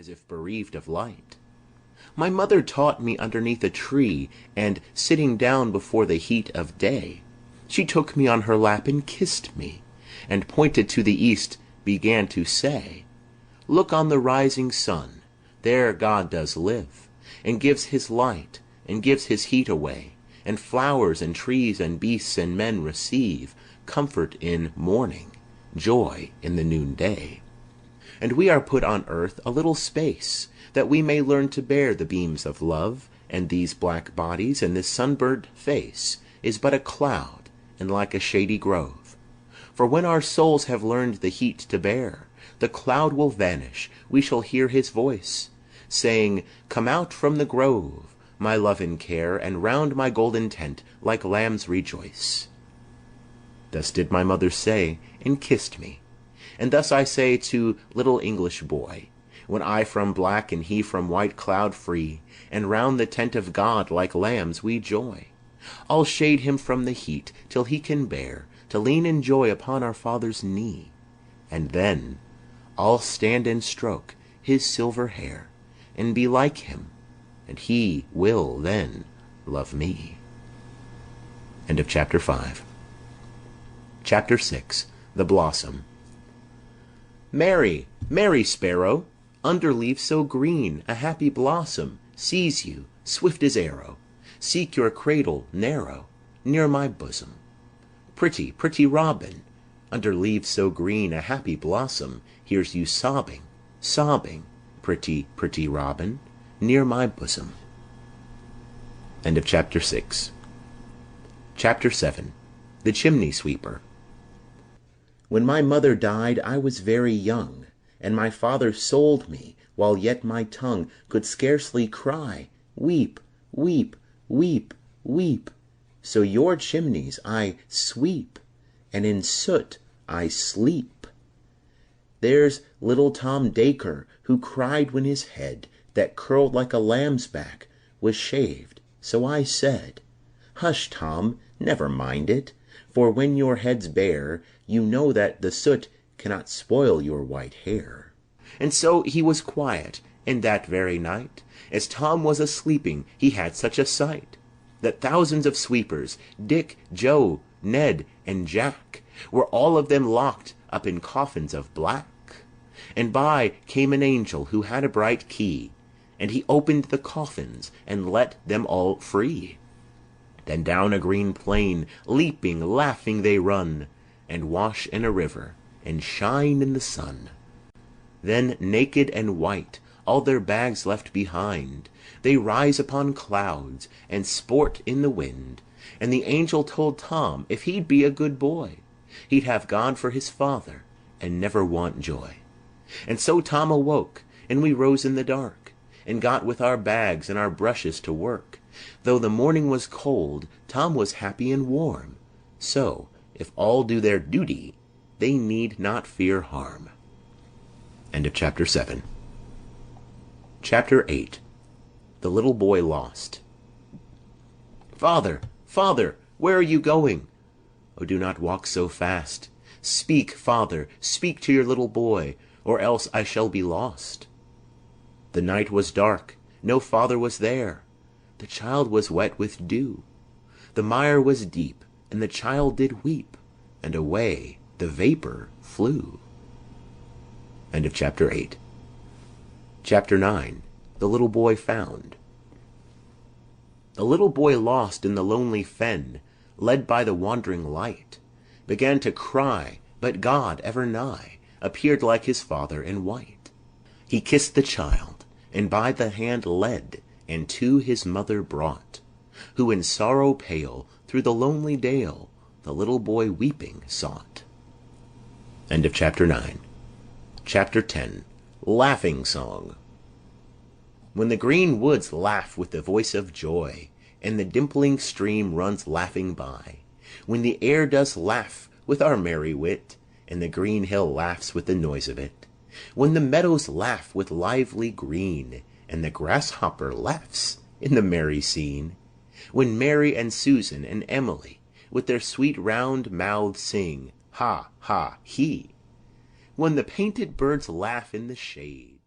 as if bereaved of light. My mother taught me underneath a tree, and, sitting down before the heat of day, she took me on her lap and kissed me, and pointed to the east, began to say, "Look on the rising sun, there God does live, and gives his light, and gives his heat away, and flowers and trees and beasts and men receive comfort in morning, joy in the noonday. And we are put on earth a little space, that we may learn to bear the beams of love, and these black bodies and this sunburnt face is but a cloud, and like a shady grove. For when our souls have learned the heat to bear, the cloud will vanish, we shall hear his voice, saying, Come out from the grove, my love and care, and round my golden tent like lambs rejoice." Thus did my mother say, and kissed me. And thus I say to little English boy, when I from black and he from white cloud free, and round the tent of God like lambs we joy. I'll shade him from the heat till he can bear to lean in joy upon our Father's knee, and then I'll stand and stroke his silver hair, and be like him, and he will then love me. End of chapter 5. Chapter 6. The Blossom. Mary, Mary Sparrow, under leaf so green, a happy blossom sees you, swift as arrow. Seek your cradle narrow, near my bosom. Pretty, pretty robin, under leaves so green, a happy blossom hears you sobbing, sobbing. Pretty, pretty robin, near my bosom. End of chapter 6. Chapter 7. The Chimney Sweeper. When my mother died I was very young, and my father sold me while yet my tongue could scarcely cry, Weep, weep, weep, weep. So your chimneys I sweep, and in soot I sleep. There's little Tom Dacre, who cried when his head, that curled like a lamb's back, was shaved. So I said, Hush, Tom, never mind it, for when your head's bare, you know that the soot cannot spoil your white hair. And so he was quiet, and that very night, as Tom was a-sleeping, he had such a sight, that thousands of sweepers, Dick, Joe, Ned, and Jack, were all of them locked up in coffins of black. And by came an angel who had a bright key, and he opened the coffins, and let them all free. Then down a green plain, leaping, laughing they run, and wash in a river, and shine in the sun. Then naked and white, all their bags left behind, they rise upon clouds, and sport in the wind. And the angel told Tom if he'd be a good boy, he'd have God for his father, and never want joy. And so Tom awoke, and we rose in the dark, and got with our bags and our brushes to work. Though the morning was cold, Tom was happy and warm. So, if all do their duty, they need not fear harm. End of chapter 7. Chapter 8. The Little Boy Lost. Father, father, where are you going? Oh, do not walk so fast. Speak, father, speak to your little boy, or else I shall be lost. The night was dark, no father was there. The child was wet with dew. The mire was deep, and the child did weep, and away the vapor flew. End of chapter 8. Chapter 9. The Little Boy Found. The little boy lost in the lonely fen, led by the wandering light, began to cry, but God, ever nigh, appeared like his father in white. He kissed the child, and by the hand led, and to his mother brought, who in sorrow pale through the lonely dale the little boy weeping sought. End of chapter 9. Chapter 10. Laughing Song. When the green woods laugh with the voice of joy, and the dimpling stream runs laughing by, when the air does laugh with our merry wit, and the green hill laughs with the noise of it, when the meadows laugh with lively green, and the grasshopper laughs in the merry scene, when Mary and Susan and Emily with their sweet round mouths sing, Ha, ha, he, when the painted birds laugh in the shade,